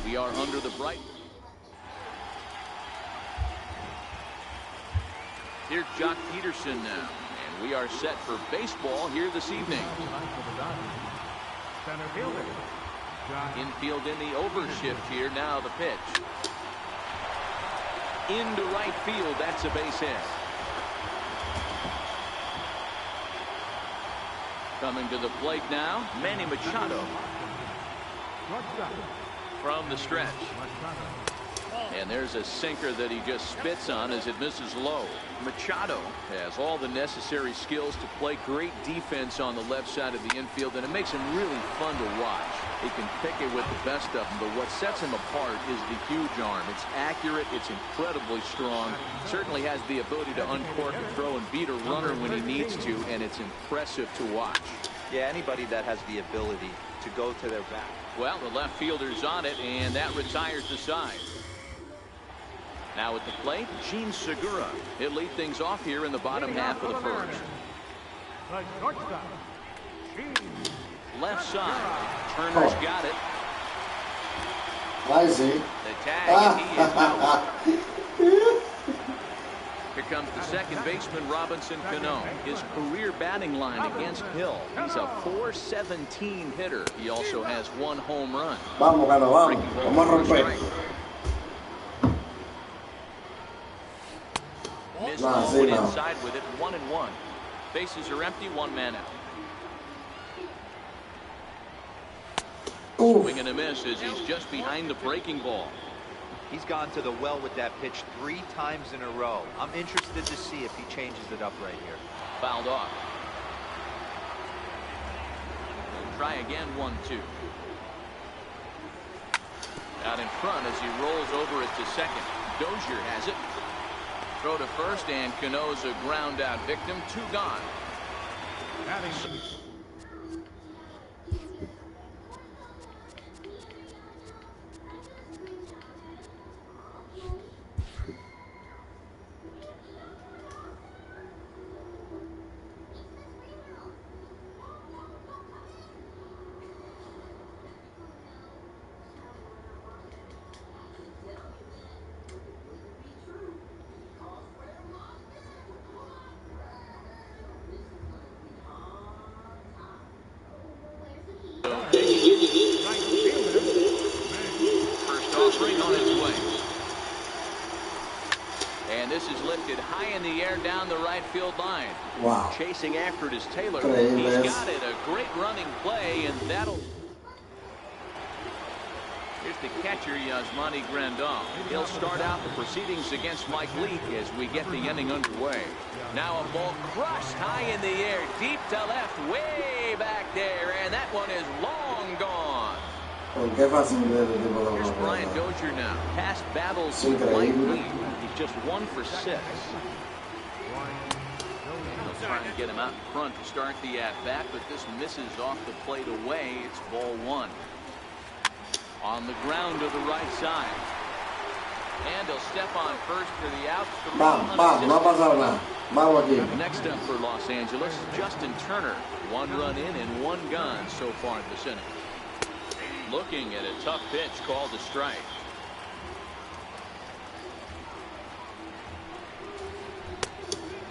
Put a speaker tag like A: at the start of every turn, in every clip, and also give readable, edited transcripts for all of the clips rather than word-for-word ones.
A: We are under the bright. Here's Jock Peterson now, and we are set for baseball here this evening. Infield in the overshift here. Now the pitch. Into right field. That's a base hit. Coming to the plate now, Manny Machado. From the stretch. And there's a sinker that he just spits on as it misses low. Machado has all the necessary skills to play great defense on the left side of the infield, and it makes him really fun to watch. He can pick it with the best of them, but what sets him apart is the huge arm. It's accurate, it's incredibly strong, certainly has the ability to uncork a throw and beat a runner when he needs to, and it's impressive to watch.
B: Yeah, anybody that has the ability to go to their back. Well,
A: the left fielder's on it, and that retires the side. Now at the plate, Gene Segura. He'll lead things off here in the bottom half of the first. Left side. Turner's got it.
C: I see.
A: The tag, and he is out. Here comes the second baseman, Robinson Cano. His career batting line against Hill. He's a .417 hitter. He also has 1 home run.
C: Vamos, Cano, vamos. Vamos a romper.
A: Went inside with it, 1-1. Bases are empty, 1 man out. Swing and a miss as he's just behind the breaking ball.
B: He's gone to the well with that pitch 3 times in a row. I'm interested to see if he changes it up right here.
A: Fouled off. We'll try again, 1-2. Out in front as he rolls over it to second. Dozier has it. Throw to first, and Cano's a ground out victim. 2 gone. First offering on its way. And this is lifted high in the air down the right field line.
C: Wow.
A: Chasing after it is Taylor. He's got it. A great running play, and that'll... Here's the catcher, Yasmani Grandal. He'll start out the proceedings against Mike Leake as we get the inning underway. Now a ball crushed high in the air, deep to left, way back there, and that one is long gone. Here's Brian Dozier now. Past battles with Mike Leake. He's just 1 for 6. They'll try and get him out in front to start the at-bat, but this misses off the plate away. It's ball 1. On the ground to the right side. And he'll step on first for the out. Next up for Los Angeles, Justin Turner. 1 run in and 1 gone so far in this inning. Looking at a tough pitch called a strike.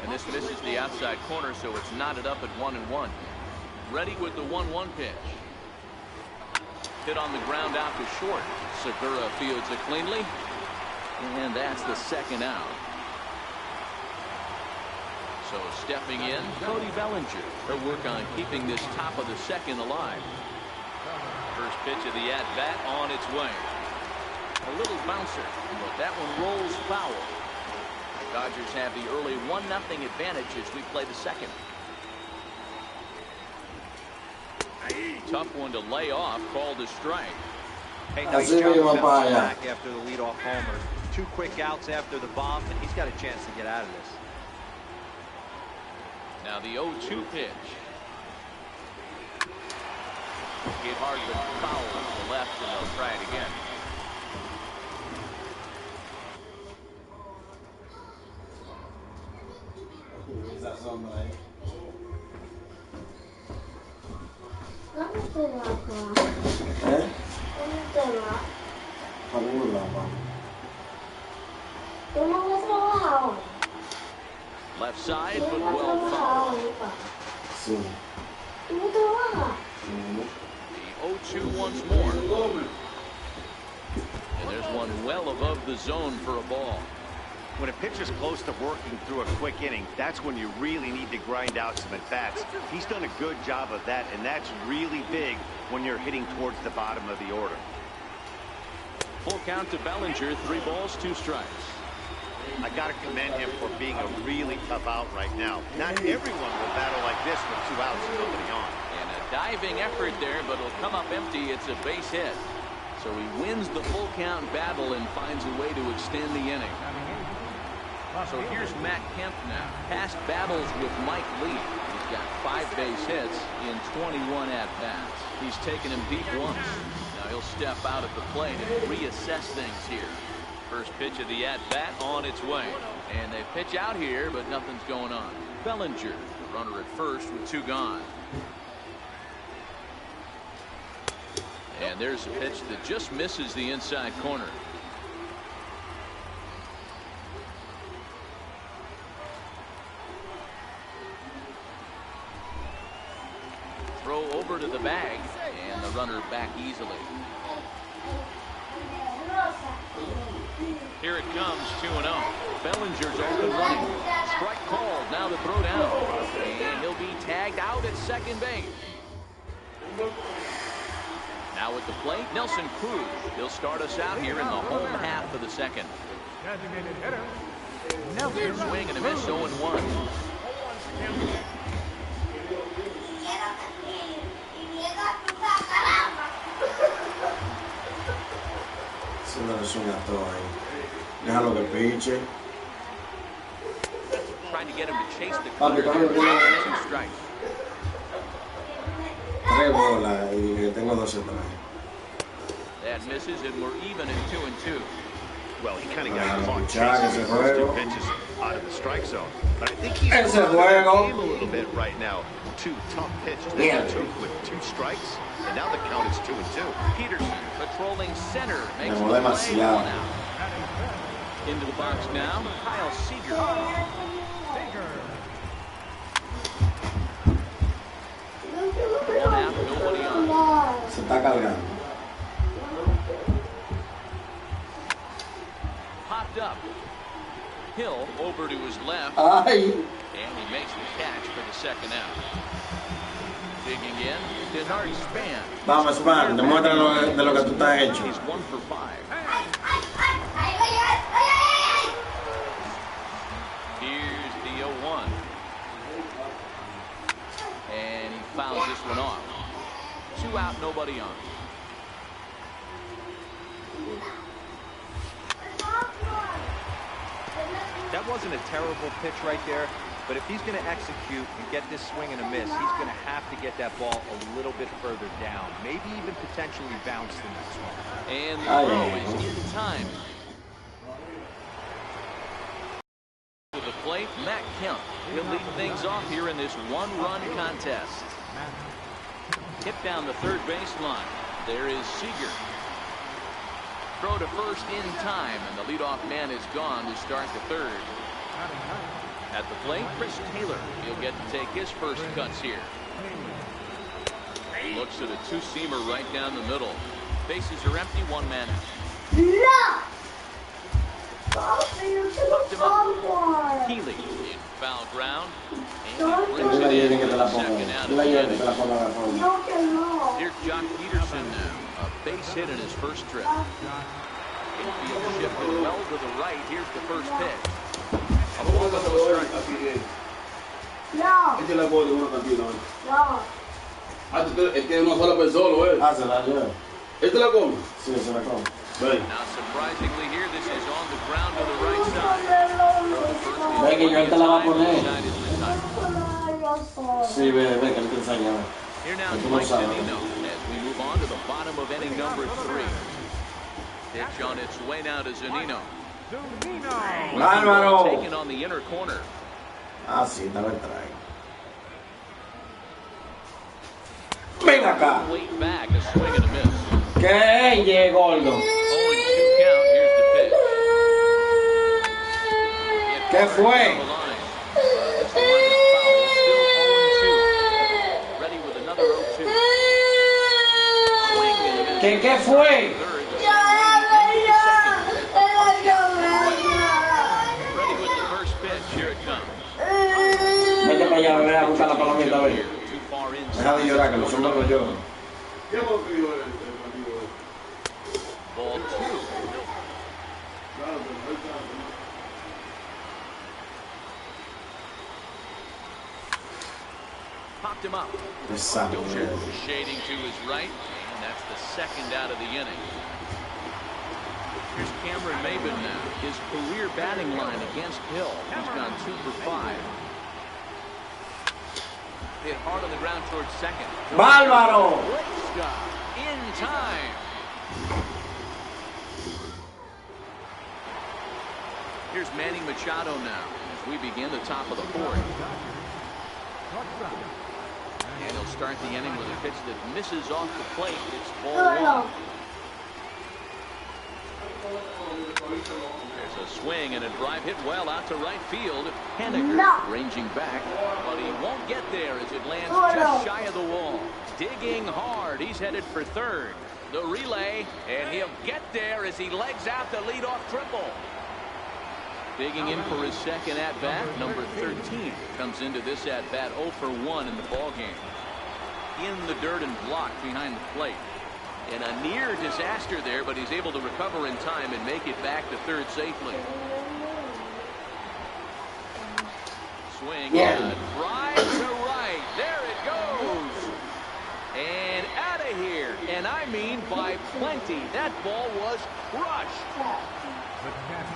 A: And this misses the outside corner, so it's knotted up at 1-1. Ready with the 1-1 pitch. Hit on the ground out to short. Segura fields it cleanly. And that's the second out. So stepping in, Cody Bellinger. He'll work on keeping this top of the second alive. First pitch of the at-bat on its way. A little bouncer, but that one rolls foul. Dodgers have the early 1-0 advantage as we play the second. Tough one to lay off, called a strike.
B: Hey, nice job bouncing back after the leadoff homer. 2 quick outs after the bomb, and he's got a chance to get out of this.
A: Now the 0-2 pitch. Hit hard but foul to the left, and they'll try it again.
C: Is that somebody?
D: ¿Dónde te va?
C: Para ningún lado, papá.
D: Tú no has trabajado.
A: Left side,
D: Tú
A: but
D: no has
A: well
D: trabajado,
A: fouled.
D: hipa.
C: Sí.
D: Tú no trabajas.
A: The 0-2 once more. And there's one well above the zone for a ball.
E: When a pitcher's close to working through a quick inning, that's when you really need to grind out some at-bats. He's done a good job of that, and that's really big when you're hitting towards the bottom of the order.
A: Full count to Bellinger, 3 balls, 2 strikes.
E: I got to commend him for being a really tough out right now. Not everyone will battle like this with 2 outs and nobody on.
A: And a diving effort there, but it'll come up empty. It's a base hit. So he wins the full count battle and finds a way to extend the inning. So here's Matt Kemp now. Past battles with Mike Lee. He's got 5 base hits in 21 at-bats. He's taken him deep once. Now he'll step out at the plate and reassess things here. First pitch of the at-bat on its way. And they pitch out here, but nothing's going on. Bellinger, the runner at first with 2 gone. And there's a pitch that just misses the inside corner. Throw over to the bag, and the runner back easily. Here it comes, 2-0. Bellinger's off and running. Strike called, now the throw down. And he'll be tagged out at second base. Now at the plate, Nelson Cruz. He'll start us out here in the home half of the second. Here's swing and a miss, 0-1.
C: Haciéndole swing a todo ahí. Déjalo que piche.
A: Trying to get him to chase the
C: Papi,
A: corner.
C: papi,
A: 2 strikes.
C: 3 bolas y que tengo 12 trajes.
A: That misses, and we're even at 2-2.
E: Well, he kind of got caught
C: Muchacho,
E: chasing
C: ese
E: the first 2
C: juego.
E: pitches out of the strike zone. But I think he's
C: Ese
E: going
C: juego.
E: game a little bit right now. 2 tough pitches that
C: Yeah.
E: he took with 2 strikes, and now the count is 2-2.
A: Peterson patrolling center makes
C: Me
A: the
C: molé
A: play,
C: demasiado.
A: 1 out. Into the box now, Kyle Seager. One out, nobody on.
C: Se está cargando.
A: Popped up. Hill over to his left,
C: Ay.
A: and he makes the catch for the second out. Digging in, Denard Span.
C: Vamos, Span, demuestra de lo que tú estás hecho.
A: He's 1 for 5. Here's the 0-1. And he fouls this one off. 2 out, nobody on.
B: That wasn't a terrible pitch right there, but if he's going to execute and get this swing and a miss, he's going to have to get that ball a little bit further down, maybe even potentially bounce the next one.
A: And the throw is in time. To the plate, Matt Kemp. He'll lead things off here in this 1-run contest. Hit down the third baseline. There is Seager. Throw to first in time, and the leadoff man is gone to start the third. At the plate, Chris Taylor. He'll get to take his first cuts here. Looks at a 2-seamer right down the middle. Bases are empty, 1 man out.
D: No!
A: Healy in foul ground. And
D: Don't
A: he brings
C: Dile a
A: it
C: Jenny
A: in
C: que te
A: for
C: la
A: the
C: ponga.
A: second out of
C: Dile a
A: the
C: Jenny que
A: inning.
C: te la ponga a la forma.
D: No, que no.
A: Here's Jock Peterson now. A base hit in his first trip. Infield shifted well to the right. Here's the first pitch. A ball with no strikes.
D: No,
F: Este la puedo de una cantina.
D: no.
F: Ah, es que es una sola persona, ¿eh?
C: Ah, se la lleva.
F: ¿Este la come?
C: Sí, se la come.
F: Ven.
A: Now, surprisingly here, this is on the ground to the right side.
C: Ve que yo él te la va a poner.
A: Side is retired.
C: Sí, ve que él te enseña.
A: Here now is
C: Tú no
A: Mike
C: sabes.
A: Zunino as we move on to the bottom of inning number 3. Pitch on its way now to Zunino.
C: Álvaro.
A: Taken on the inner corner.
C: Ah, sí, dame el traje. Ven acá.
A: Late back, a swing and a miss.
C: ¿Qué? Gordo.
A: 0-2
C: ¿Qué fue? ¿Qué fue? Vete para allá, ve a buscar la palomita, ve. Deja de llorar, que los hombres no lloran.
A: Ball 2. Popped him up. Dozier shading to his right, and that's the second out of the inning. Here's Cameron Maben now. His career batting line against Hill. He's gone 2 for 5. Hit hard on the ground towards second.
C: Bárbaro!
A: Great stop in time. Here's Manny Machado now as we begin the top of the 4th. And he'll start the inning with a pitch that misses off the plate. It's ball 1. There's a swing and a drive hit well out to right field. Henniger ranging back, but he won't get there as it lands just shy of the wall. Digging hard. He's headed for third. The relay, and he'll get there as he legs out the leadoff triple. Digging in for his second at-bat, number 13 comes into this at-bat 0 for 1 in the ballgame. In the dirt and blocked behind the plate. And a near disaster there, but he's able to recover in time and make it back to third safely. Swing and a drive to right. There it goes. And out of here. And I mean by plenty. That ball was crushed.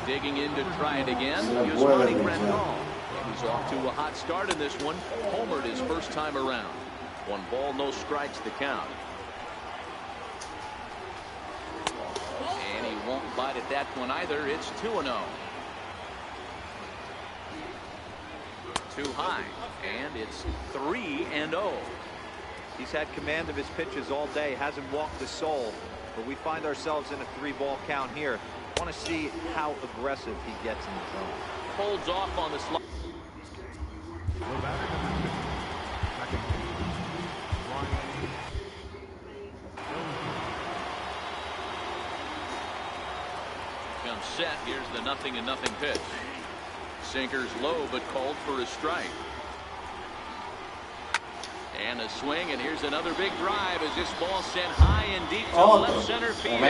A: Digging in to try it again. Yusmani Grandal. He's off to a hot start in this one. Homered his first time around. 1 ball, no strikes the count. And he won't bite at that one either. It's 2-0. Too high. And it's 3-0.
B: He's had command of his pitches all day. Hasn't walked a soul. But we find ourselves in a 3-ball count here. Want to see how aggressive he gets in the zone.
A: Holds off on the slide. Comes set. Here's the 0-0 pitch. Sinker's low, but called for a strike. And a swing, and here's another big drive as this ball sent high and deep to left center field.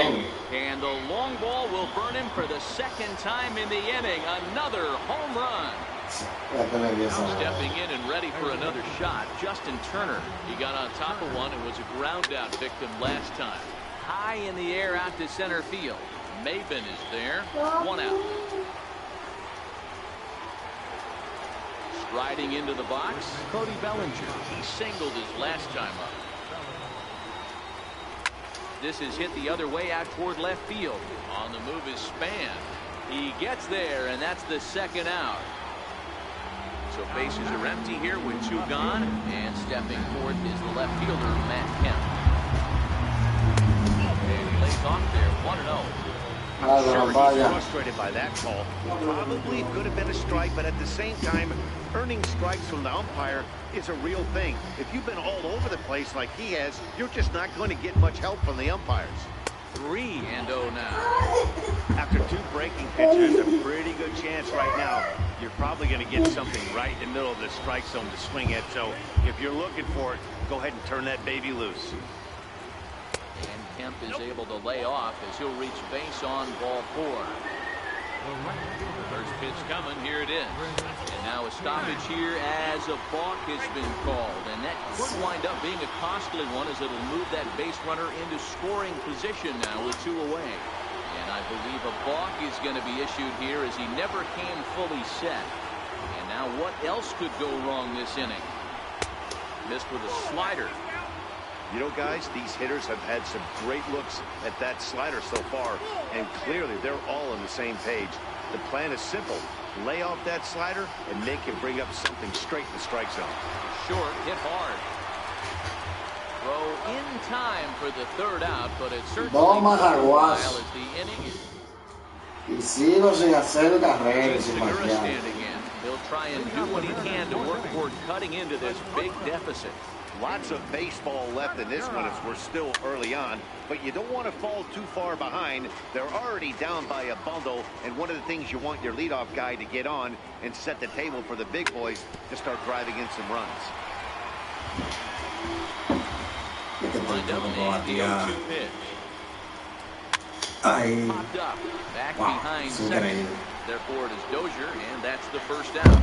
A: And the long ball will burn him for the second time in the inning. Another home run. Stepping in and ready for another shot, Justin Turner. He got on top of one and was a ground out victim last time. High in the air out to center field. Maben is there. 1 out. Striding into the box, Cody Bellinger. He singled his last time up. This is hit the other way out toward left field. On the move is Span. He gets there, and that's the second out. So bases are empty here with 2 gone, and stepping forth is the left fielder, Matt Kemp. And he lays off there, 1-0.
E: I'm sure he's frustrated by that call. Probably could have been a strike, but at the same time, earning strikes from the umpire is a real thing. If you've been all over the place like he has, you're just not going to get much help from the umpires.
A: 3-0 now.
E: After 2 breaking pitches, a pretty good chance right now. You're probably going to get something right in the middle of the strike zone to swing at. So if you're looking for it, go ahead and turn that baby loose.
A: And Kemp is able to lay off as he'll reach base on ball 4. First pitch coming. Here it is. And now a stoppage here as a balk has been called. And that could wind up being a costly one as it'll move that base runner into scoring position now with 2 away. And I believe a balk is going to be issued here as he never came fully set. And now what else could go wrong this inning? Missed with a slider.
E: You know, guys, these hitters have had some great looks at that slider so far, and clearly they're all on the same page. The plan is simple. Lay off that slider and make him bring up something straight in the strike zone.
A: Short, hit hard. Throw in time for the 3rd out, but it certainly while as the inning
C: Y sigo sin hacer carrera y sin
A: Segura
C: batear.
A: standing in. He'll try and do what he can to work toward cutting into this big deficit.
E: Lots of baseball left in this one as we're still early on, but you don't want to fall too far behind. They're already down by a bundle, and one of the things you want your leadoff guy to get on and set the table for the big boys to start driving in some runs.
C: Es que
A: Lined up
C: tampoco
A: and the
C: batía.
A: 0-2 pitch.
C: Ay,
A: Popped up, back
C: wow,
A: behind
C: es
A: second.
C: increíble.
A: Therefore, it is Dozier, and that's the first down.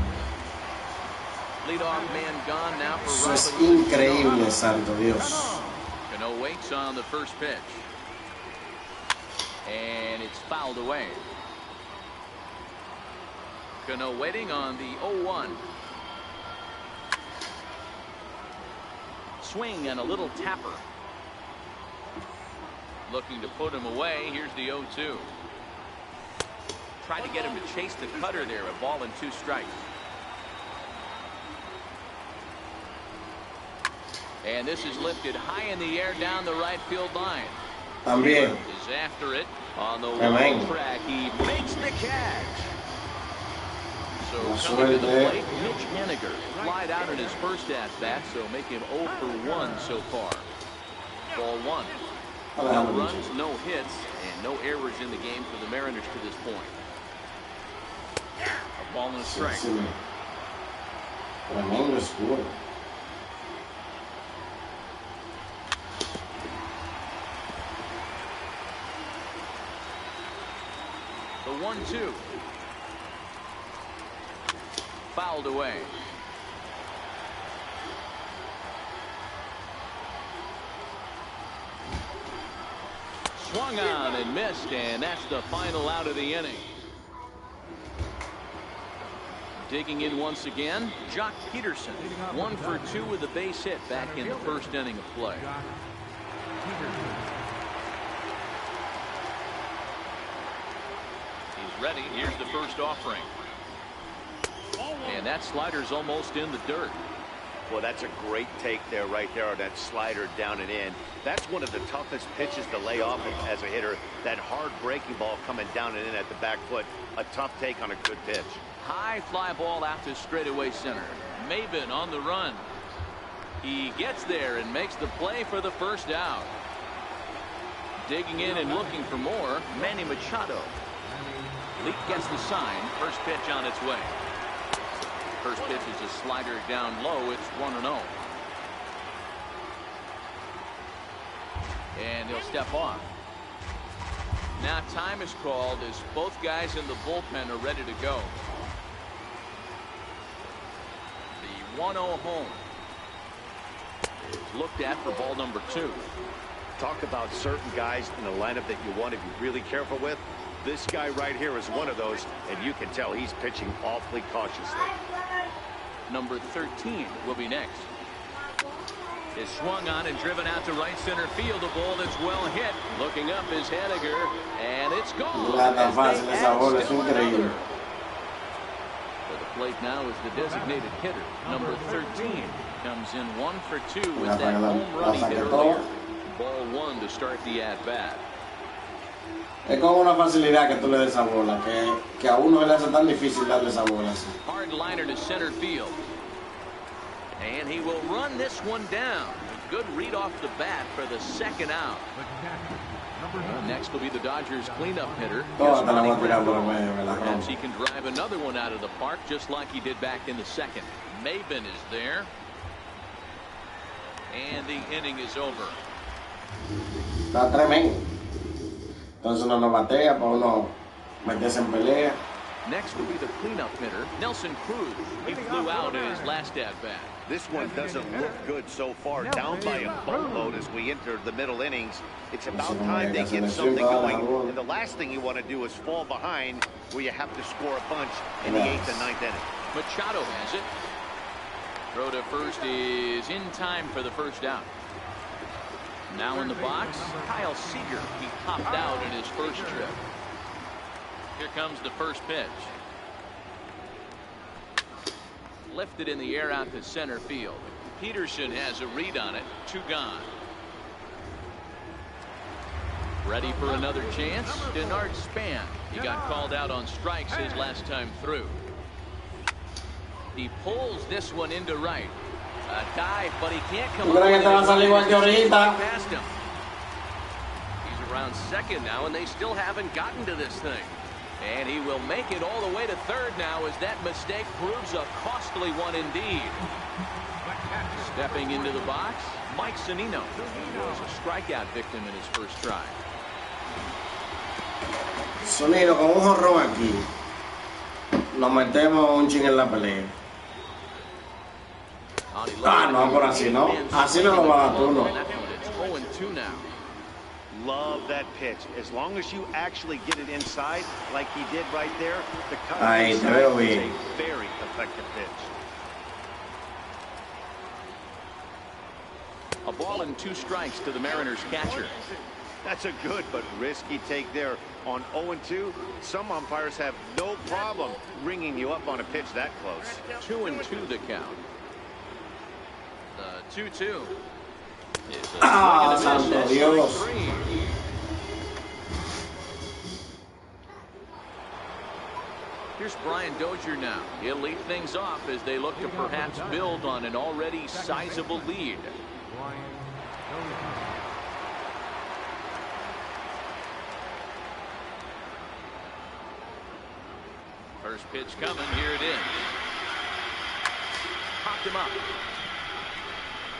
A: Leadoff man gone now for
C: Eso es
A: Robinson.
C: increíble, santo Dios.
A: Cano waits on the first pitch. And it's fouled away. Cano waiting on the 0-1. Swing and a little tapper. Looking to put him away. Here's the 0-2. Tried to get him to chase the cutter there. A ball and 2 strikes. And this is lifted high in the air down the right field line.
C: También.
A: Is after it on the
C: Amén.
A: wall track. He makes the catch. So
C: La
A: coming to the
C: suerte.
A: plate, Mitch Haniger flied out in his first at bat, so make him 0 for 1 so far. Ball 1. No runs, no hits, and no errors in the game for the Mariners to this point. A ball and a strike.
C: Sí. Tremendo escudo.
A: The 1-2. Fouled away. Swung on and missed, and that's the final out of the inning. Digging in once again, Jock Peterson, 1 for 2 with a base hit back in the first inning of play. He's ready. Here's the first offering. And that slider's almost in the dirt.
E: Well, that's a great take there, right there, on that slider down and in. That's one of the toughest pitches to lay off of as a hitter. That hard breaking ball coming down and in at the back foot. A tough take on a good pitch.
A: High fly ball out to straightaway center. Maven on the run. He gets there and makes the play for the first out. Digging in and looking for more, Manny Machado. Leak gets the sign. First pitch on its way. First pitch is a slider down low. It's 1-0. And he'll step off. Now time is called as both guys in the bullpen are ready to go. The 1-0 home is looked at for ball number 2.
E: Talk about certain guys in the lineup that you want to be really careful with. This guy right here is one of those, and you can tell he's pitching awfully cautiously.
A: Number 13 will be next. Is swung on and driven out to right center field. A ball that's well hit. Looking up is Haniger, and it's gone.
C: Nada tan fácil esa bola, es increíble.
A: For the plate now is the designated hitter. Number 13 comes in 1 for 2 with that home run he hit earlier. Ball 1 to start the at-bat.
C: Es con una facilidad que tú le des esa bola, que a uno le hace tan difícil darle esa bola así.
A: Hard liner to center field. And he will run this one down. A good read off the bat for the second out. Next will be the Dodgers cleanup hitter.
C: Toda te la voy a tirar por el medio, me la
A: Perhaps
C: rompo.
A: he can drive another one out of the park just like he did back in the second. Maven is there. And the inning is over.
C: Está tremendo. Entonces uno no batea para uno meterse en pelea.
A: Next will be the cleanup hitter, Nelson Cruz. He flew out in his last at-bat.
E: This one doesn't look good so far. Down by a boatload as we enter the middle innings. It's about time they get something going. And the last thing you want to do is fall behind where you have to score a bunch in the 8th and 9th inning.
A: Machado has it. Throw to first is in time for the first out. Now in the box, Kyle Seager. He popped out in his first trip. Here comes the first pitch. Lifted in the air out to center field. Peterson has a read on it. 2 gone. Ready for another chance? Denard Span. He got called out on strikes his last time through. He pulls this one into right. A dive, but he can't come up with it. Past him. He's around second now, and they still haven't gotten to this thing. And he will make it all the way to third now as that mistake proves a costly one indeed. Stepping into the box, Mike Zunino. He was a strikeout victim in his first try.
C: Zunino con un jorrón aquí. Nos metemos un ching en la pelea. Ah, no, por así no. Así no lo va a dar turno.
A: It's 0-2 now.
E: Love that pitch. As long as you actually get it inside, like he did right there, the cut
C: Ahí te veo
E: is
C: bien.
E: a very effective pitch.
A: A ball and 2 strikes to the Mariners catcher.
E: That's a good but risky take there. On 0-2, some umpires have no problem ringing you up on a pitch that close.
A: 2-2 the count. The 2-2.
C: Ah, santo Dios.
A: Here's Brian Dozier now. He'll lead things off as they look to perhaps build on an already sizable lead. First pitch coming. Here it is. Popped him up.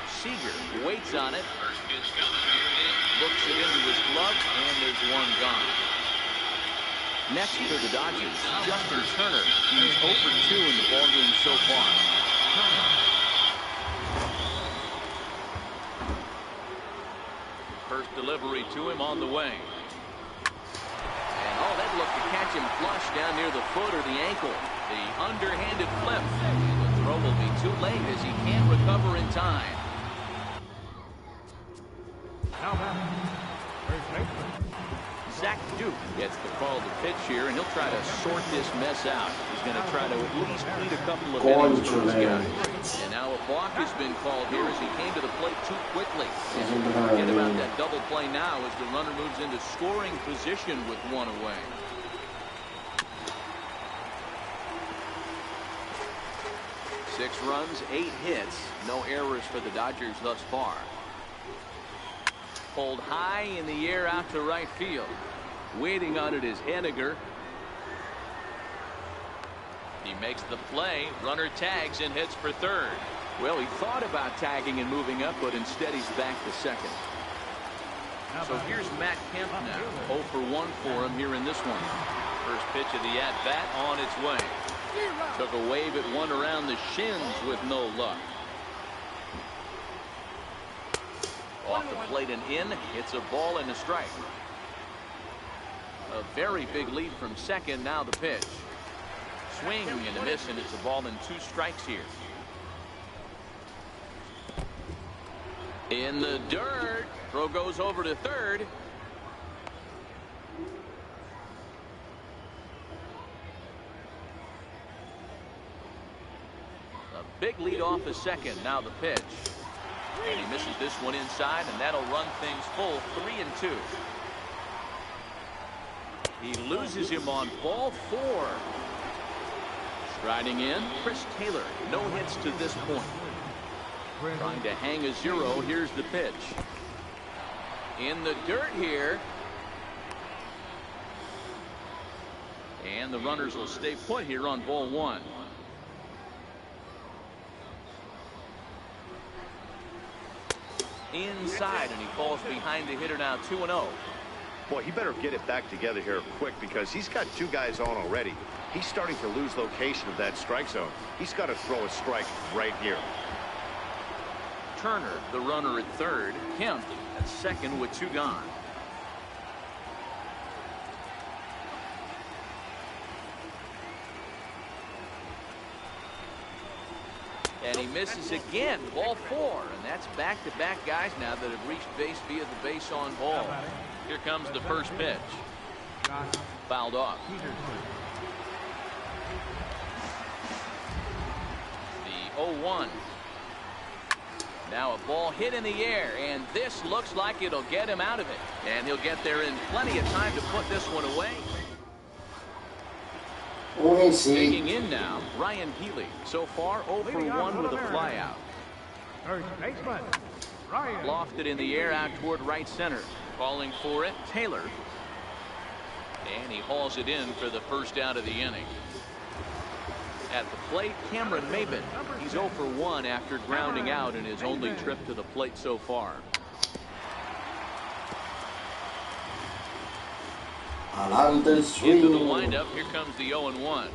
A: Seager waits on it. First pitch coming. Here it is. Looks it into his glove, and there's one gone. Next for the Dodgers, Justin Turner. He's 0 for 2 in the ballgame so far. First delivery to him on the way. And oh, that looked to catch him flush down near the foot or the ankle. The underhanded flip. And the throw will be too late as he can't recover in time. Zach Duke gets the call to pitch here, and he'll try to sort this mess out. He's going to try to at least lead a couple of innings for his guys. And now a balk has been called here as he came to the plate too quickly. Forget about that double play now as the runner moves into scoring position with one away. Six runs, 8 hits, no errors for the Dodgers thus far. Pulled high in the air out to right field. Waiting on it is Henniger. He makes the play. Runner tags and hits for third. Well, he thought about tagging and moving up, but instead he's back to second. So here's Matt Kemp now. 0 for 1 for him here in this one. First pitch of the at-bat on its way. Took a wave at one around the shins with no luck. Off the plate and in. It's a ball and a strike. A very big lead from second. Now the pitch. Swing and a miss, and it's a ball and 2 strikes here. In the dirt. Throw goes over to third. A big lead off the second. Now the pitch. And he misses this one inside, and that'll run things full 3-2. He loses him on ball 4. Striding in, Chris Taylor. No hits to this point. Trying to hang a 0. Here's the pitch. In the dirt here. And the runners will stay put here on ball 1. Inside, and he falls behind the hitter now 2-0.
E: Boy, he better get it back together here quick because he's got 2 guys on already. He's starting to lose location of that strike zone. He's got to throw a strike right here.
A: Turner, the runner at third. Kemp at second with 2 gone. And he misses again. Ball 4. And that's back-to-back guys now that have reached base via the base on ball. Here comes the first pitch. Fouled off. The 0-1. Now a ball hit in the air, and this looks like it'll get him out of it. And he'll get there in plenty of time to put this one away. Digging in now, Ryan Healy. So far, 0 for 1 with a flyout. Lofted in the air out toward right center. Calling for it, Taylor. And he hauls it in for the first out of the inning. At the plate, Cameron Maben. He's 0 for 1 after grounding out in his only trip to the plate so far. Into the windup, here comes the 0-1.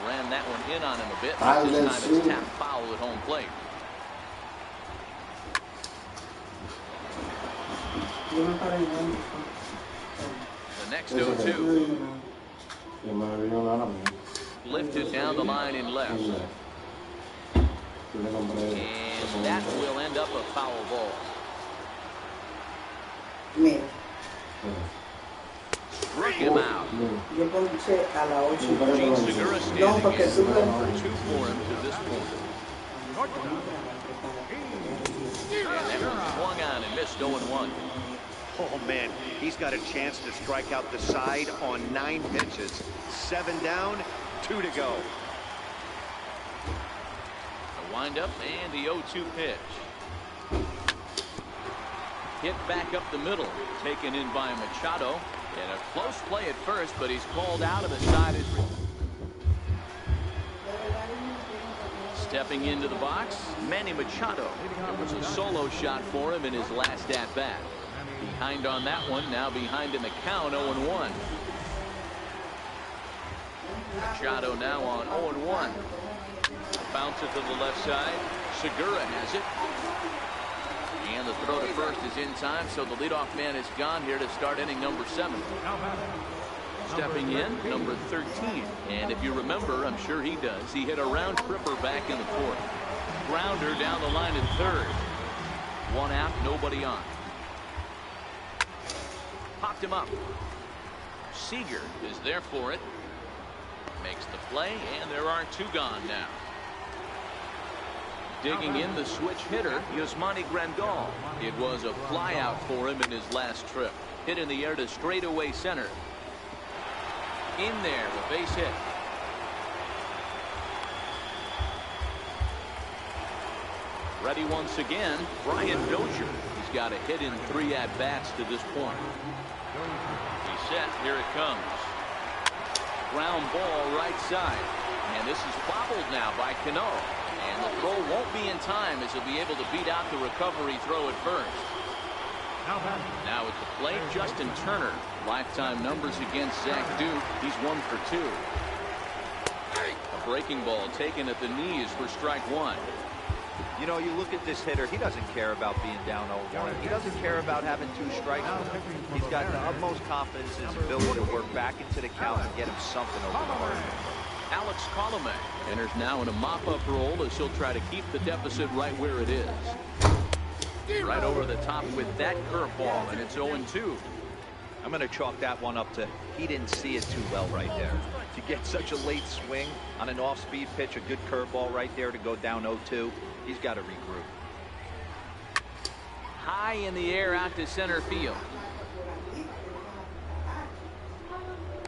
A: Ran that one in on him a bit, but this time it's tapped foul at home plate. The next 0-2. Lifted down the line in left. And that will end up a foul ball. Struck him out. Gene Segura standing in 1-for-2 for him to this point. And that one swung on and missed 0-1.
E: Oh, man, he's got a chance to strike out the side on 9 pitches. 7 down, 2 to go.
A: The windup and the 0-2 pitch. Hit back up the middle, taken in by Machado. And a close play at first, but he's called out of the side. Stepping into the box, Manny Machado. It was a solo shot for him in his last at-bat. Behind on that one, now behind in the count, 0-1. Machado now on 0-1. Bounce it to the left side. Segura has it. And the throw to first is in time, so the leadoff man is gone here to start inning number 7. Stepping in, number 13. And if you remember, I'm sure he does, he hit a round tripper back in the 4th. Grounder down the line in 3rd. 1 out, nobody on. Popped him up. Seager is there for it. Makes the play, and there are 2 gone now. Digging in the switch hitter, Yasmani Grandal. It was a flyout for him in his last trip. Hit in the air to straightaway center. In there, the base hit. Ready once again, Brian Dozier. He's got a hit in 3 at-bats to this point. He's set, here it comes. Ground ball right side. And this is bobbled now by Cano. And the throw won't be in time as he'll be able to beat out the recovery throw at first. Now at the plate, Justin Turner. Lifetime numbers against Zach Duke. He's 1 for 2. A breaking ball taken at the knees for strike 1.
B: You know, you look at this hitter, he doesn't care about being down 0-1. He doesn't care about having 2 strikes. He's got the utmost confidence in his ability to work back into the count and get him something over the hard.
A: Alex Colomé enters now in a mop-up role as he'll try to keep the deficit right where it is. Right over the top with that curveball, and it's 0-2.
B: I'm going to chalk that one up to he didn't see it too well right there. To get such a late swing on an off-speed pitch, a good curveball right there to go down 0-2, he's got to regroup.
A: High in the air out to center field.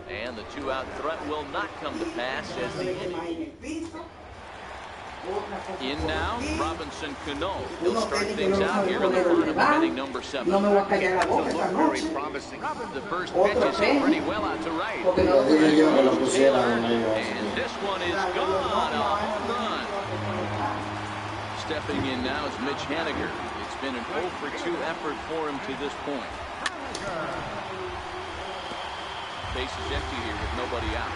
A: And the 2-out threat will not come to pass as the inning. In now, Robinson Cano. He'll start things out here in the bottom of inning number 7.
E: Very promising.
A: The first pitch is hit pretty well out to right. And this one is gone. A home run. Stepping in now is Mitch Haniger. It's been an 0 for 2 effort for him to this point. Base is empty here with nobody out.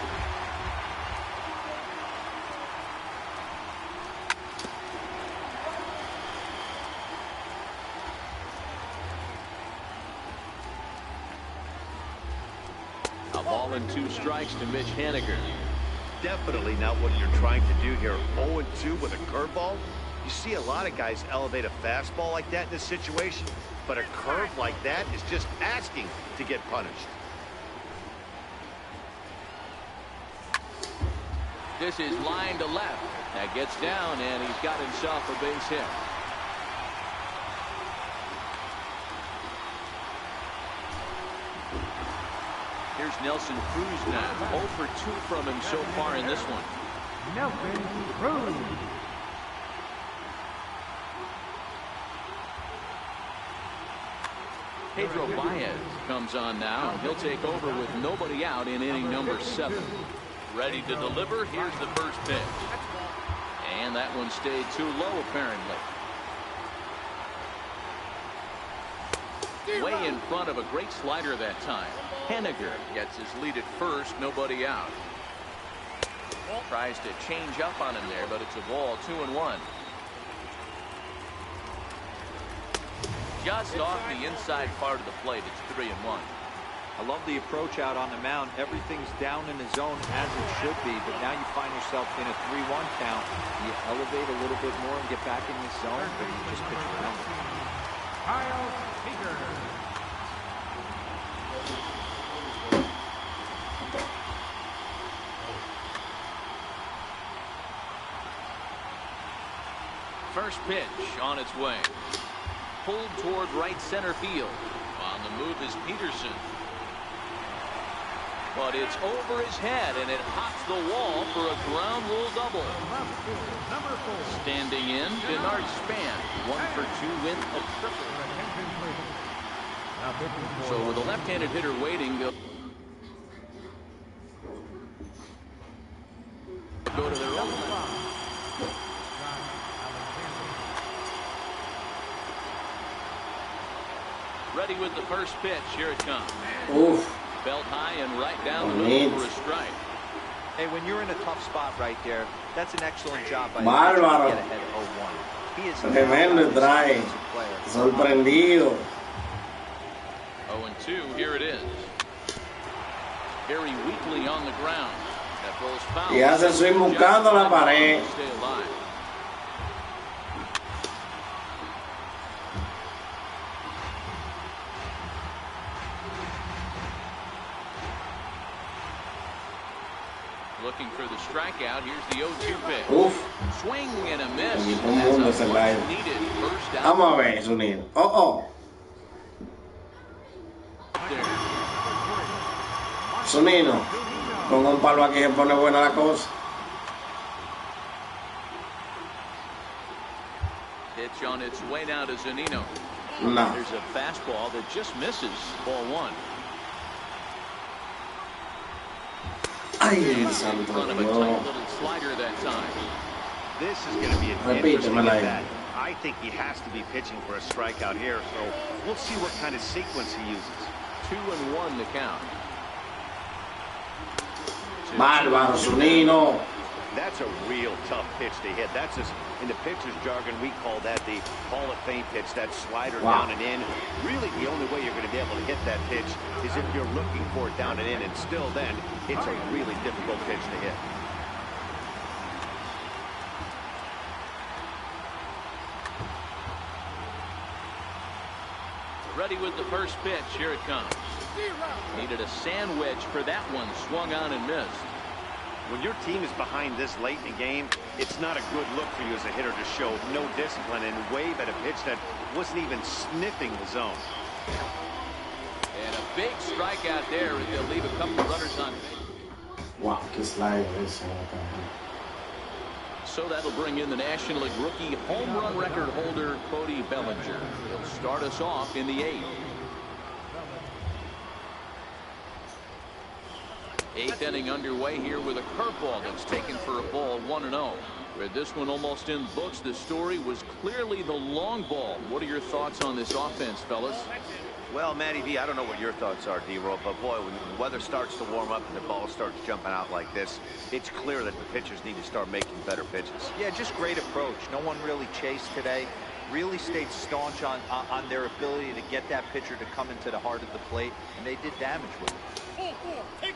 A: A ball and 2 strikes to Mitch Haniger.
E: Definitely not what you're trying to do here. 0-2 with a curveball. You see a lot of guys elevate a fastball like that in this situation, but a curve like that is just asking to get punished.
A: This is line to left. That gets down, and he's got himself a base hit. Here's Nelson Cruz now. 0 for 2 from him so far in this one.
G: Nelson Cruz.
A: Pedro Baez comes on now, and he'll take over with nobody out in inning number 7. Ready to deliver. Here's the first pitch. And that one stayed too low, apparently. Way in front of a great slider that time. Henniger gets his lead at first, nobody out. Tries to change up on him there, but it's a ball, 2-1. Just off the inside part of the plate, it's 3-1.
B: I love the approach out on the mound. Everything's down in the zone as it should be, but now you find yourself in a 3-1 count. You elevate a little bit more and get back in the zone, but you just pitch around it.
G: Kyle Seager.
A: First pitch on its way. Pulled toward right center field. On the move is Peterson. But it's over his head, and it hops the wall for a ground rule double. Standing in, Bernard Span. 1 for 2 with a triple. So with a left-handed hitter waiting, they'll go to their own. Ready with the first pitch. Here it comes.
C: Uf.
A: Belt high and right down the middle for a strike.
B: Hey, when you're in a tough spot right there, that's an excellent job by
C: Bárbaro.
B: the pitcher to get ahead 0-1. He is
C: Tremendo trae. Sorprendido.
A: 0-2. Here it is. Very weakly on the ground. That rolls foul.
C: Y hace swing buscando la pared.
A: Stay alive. Looking for the strikeout. Here's the 0-2 pitch.
C: Uf.
A: Swing and a miss.
C: Y todo el mundo se la
A: That's a needed first out.
C: Vamos a ver, Zunino. Oh.
A: There.
C: Zunino. Con un palo aquí se pone buena la cosa.
A: Pitch on its way now to Zunino.
C: No.
A: There's a fastball that just misses. Ball 1.
C: Ay,
A: In
C: santo
A: front of a tight
C: Dios.
A: little slider that time.
E: This is going to be an interesting at bat. I think he has to be pitching for a strikeout here, so we'll see what kind of sequence he uses.
A: 2-1 the count.
C: Bárbaro, Zunino.
E: That's a real tough pitch to hit. That's just, in the pitcher's jargon, we call that the Hall of Fame pitch, that slider down and in. Really, the only way you're going to be able to hit that pitch is if you're looking for it down and in, and still then, it's a really difficult pitch to hit.
A: Ready with the first pitch. Here it comes. Needed a sandwich for that one. Swung on and missed.
E: When your team is behind this late in the game, it's not a good look for you as a hitter to show no discipline and wave at a pitch that wasn't even sniffing the zone.
A: And a big strikeout there, and they'll leave a couple of runners on base.
C: Wow, qué slider ese.
A: So that'll bring in the National League rookie home run record holder, Cody Bellinger. He'll start us off in the 8th. 8th inning underway here with a curveball that's taken for a ball, 1-0. With this one almost in books, the story was clearly the long ball. What are your thoughts on this offense, fellas?
B: Well, Matty V, I don't know what your thoughts are, D-Roll, but boy, when the weather starts to warm up and the ball starts jumping out like this, it's clear that the pitchers need to start making better pitches. Yeah, just great approach. No one really chased today. Really stayed staunch on their ability to get that pitcher to come into the heart of the plate, and they did damage with it.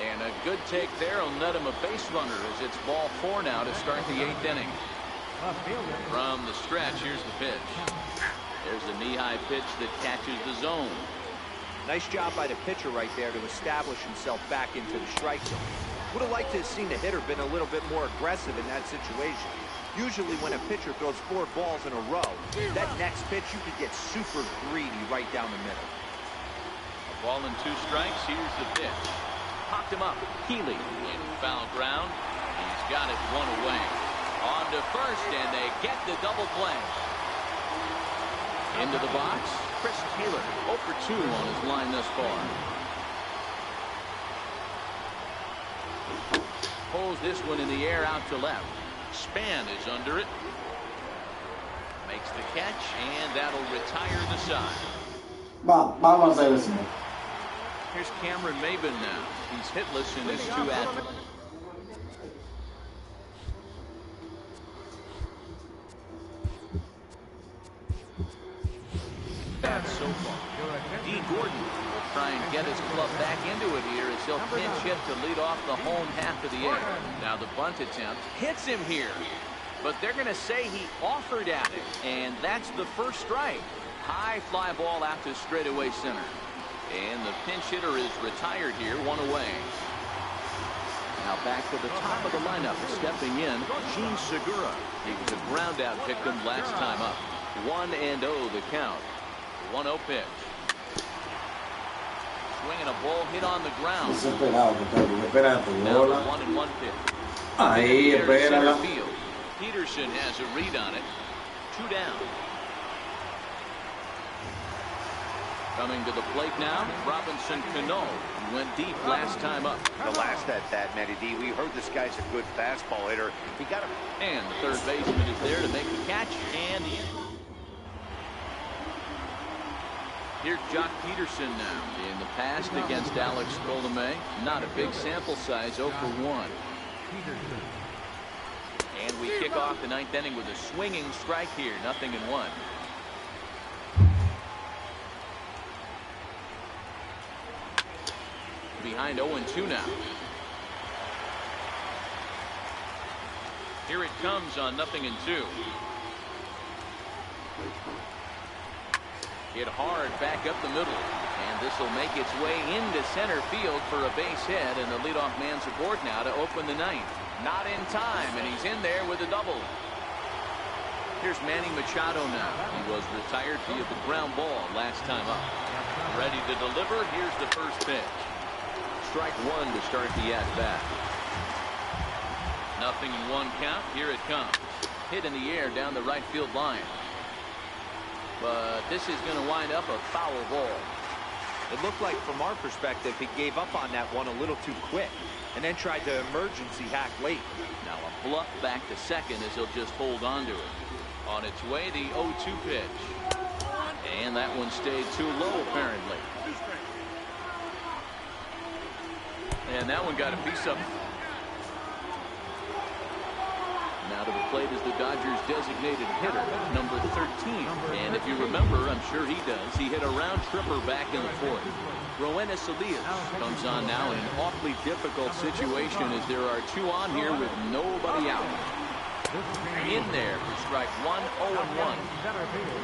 A: And a good take there will net him a base runner as it's ball 4 now to start the 8th inning. From the stretch, here's the pitch. There's the knee-high pitch that catches the zone.
B: Nice job by the pitcher right there to establish himself back into the strike zone. Would have liked to have seen the hitter been a little bit more aggressive in that situation. Usually when a pitcher throws 4 balls in a row, that next pitch you could get super greedy right down the middle.
A: A ball and 2 strikes. Here's the pitch. Popped him up. Healy in foul ground. He's got it 1 away. On to first, and they get the double play. Into the box, Chris Taylor, 0 for 2 on his line thus far. Pulls this one in the air out to left. Span is under it. Makes the catch, and that'll retire the side.
C: Vamos a hacer eso.
A: Here's Cameron Maben now. He's hitless in his 2 at-bats. So far. Dean Gordon will try and get his club back into it here as he'll pinch hit to lead off the home half of the inning. Now the bunt attempt hits him here, but they're going to say he offered at it, and that's the first strike. High fly ball out to straightaway center, and the pinch hitter is retired here, 1 away. Now back to the top of the lineup, stepping in, Gene Segura. He was a ground out victim last time up. 1-0 the count. 1-0 pitch. Swinging a ball hit on the ground. Now the 1-1 pitch.
C: Ahí, espérala.
A: Peterson has a read on it. 2 down. Coming to the plate now, Robinson Cano. He went deep last time up.
E: The last at that, Matty D, we heard this guy's a good fastball hitter. He got him.
A: And the third baseman is there to make the catch, and here's Jock Peterson now. In the past against Alex Colomé, not a big sample size, 0 for 1. And we kick off the 9th inning with a swinging strike here, 0-1. Behind 0-2 now. Here it comes on 0-2. Hit hard back up the middle, and this will make its way into center field for a base hit, and the leadoff man's aboard now to open the 9th. Not in time, and he's in there with a double. Here's Manny Machado now. He was retired via the ground ball last time up. Ready to deliver. Here's the first pitch. Strike 1 to start the at-bat. 0-1 count. Here it comes. Hit in the air down the right field line. But this is going to wind up a foul ball.
B: It looked like, from our perspective, he gave up on that one a little too quick and then tried to emergency hack late.
A: Now a bluff back to second as he'll just hold on to it. On its way, the 0-2 pitch. And that one stayed too low, apparently. And that one got a piece of it. Now to the plate is the Dodgers' designated hitter, number 13. And if you remember, I'm sure he does, he hit a round tripper back in the 4th. Roenis Elias comes on now in an awfully difficult situation as there are 2 on here with nobody out. In there for strike 1, 0-1.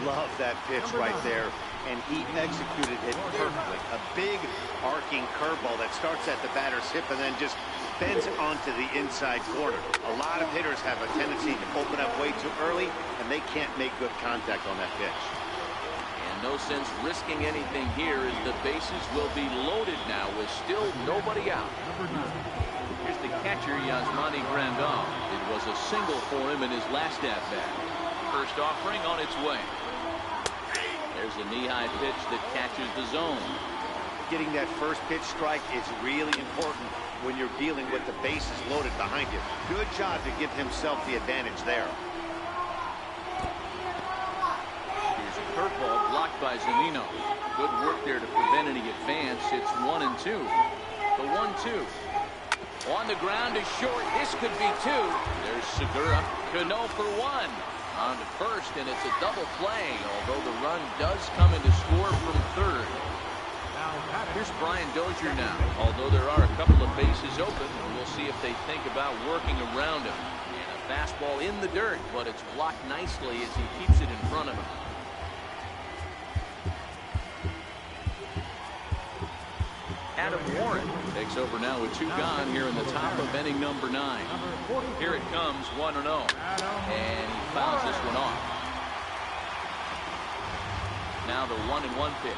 E: Love that pitch right there, and he executed it perfectly. A big arcing curveball that starts at the batter's hip and then just bends onto the inside corner. A lot of hitters have a tendency to open up way too early, and they can't make good contact on that pitch.
A: And no sense risking anything here as the bases will be loaded now with still nobody out. Here's the catcher, Yasmani Grandal. It was a single for him in his last at-bat. First offering on its way. There's a knee-high pitch that catches the zone.
E: Getting that first pitch strike is really important when you're dealing with the bases loaded behind you. Good job to give himself the advantage there.
A: Here's a curveball blocked by Zunino. Good work there to prevent any advance. It's 1-2. The 1-2. On the ground is short. This could be 2. There's Segura. Cano for 1. On to first, and it's a double play, although the run does come in to score from third. Here's Brian Dozier now. Although there are a couple of bases open, we'll see if they think about working around him. And a fastball in the dirt, but it's blocked nicely as he keeps it in front of him. Adam Warren takes over now with 2 gone here in the top of inning number 9. Here it comes, 1-0. And he fouls this one off. Now the 1-1 pitch.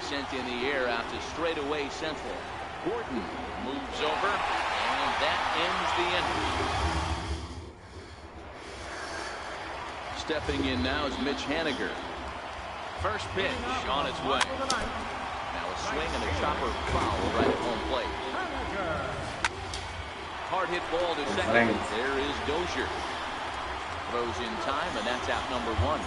A: Sent in the air out to straightaway central. Gordon moves over, and that ends the inning. Stepping in now is Mitch Haniger. First pitch on its way. Now a swing and a chopper foul right at home plate. Hard hit ball to second. There is Dozier. Throws in time, and that's out number 1.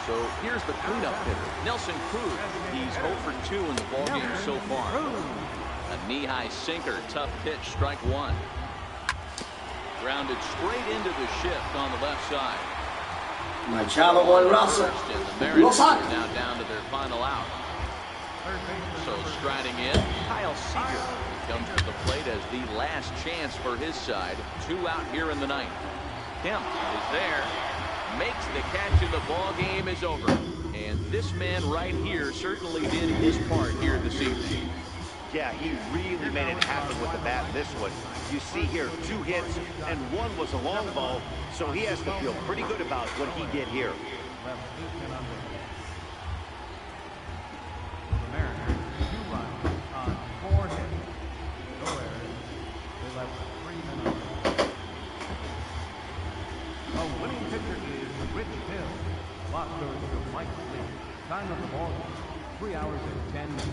A: So here's the cleanup hitter, Nelson Cruz. He's 0 for 2 in the ballgame so far. A knee-high sinker, tough pitch, strike 1. Grounded straight into the shift on the left side.
C: Machado con el brazo.
A: And the Mariners are now down to their final out. So striding in, Kyle Seager comes to the plate as the last chance for his side. 2 out here in the 9th. Kemp is there, makes the catch, and the ball game is over. And this man right here certainly did his part here this evening.
E: Yeah, he really made it happen with the bat in this one. You see here 2 hits, and 1 was a long ball, so he has to feel pretty good about what he did here.
G: The Mariners, 2 runs on 4 hits. No errors. They left 3 men on base. The winning pitcher is Rich Hill. Clock goes to Mike Lee. Time of the ball, 3 hours and 10 minutes.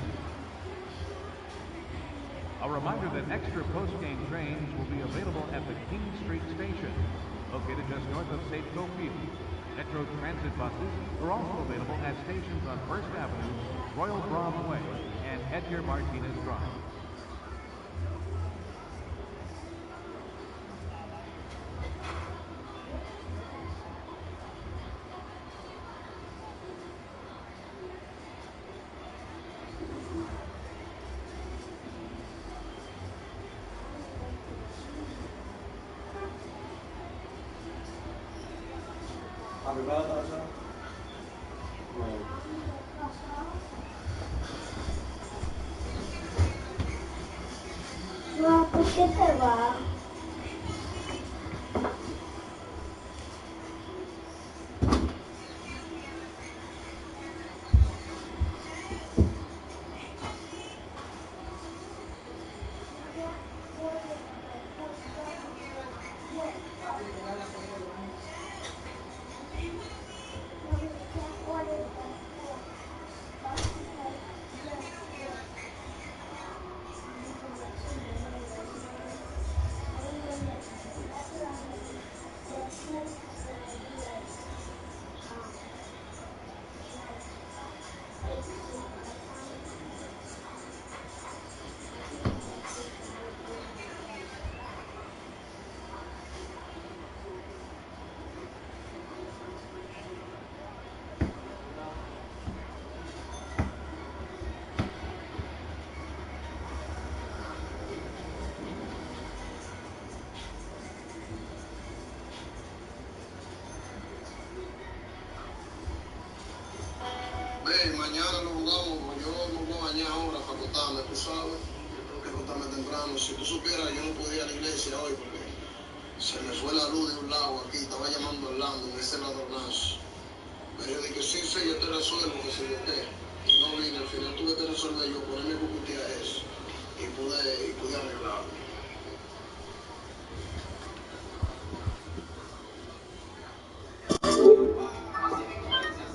G: A reminder that extra post-game trains will be available at the King Street Station, located just north of Safeco Field. Metro Transit buses are also available at stations on First Avenue, Royal Brom Way, and Edgar Martinez Drive.
D: No, ¿por qué te vas?
H: Mañana lo jugamos, yo no voy a bañar ahora para acostarme, tú sabes, yo tengo que acostarme temprano. Si tú supieras, yo no podía ir a la iglesia hoy porque se me fue la luz de un lado aquí, estaba llamando a Orlando en ese ladronazo. Pero yo dije, sí, yo te resuelvo, que se yo qué. Y no vine, al final tuve que resolver yo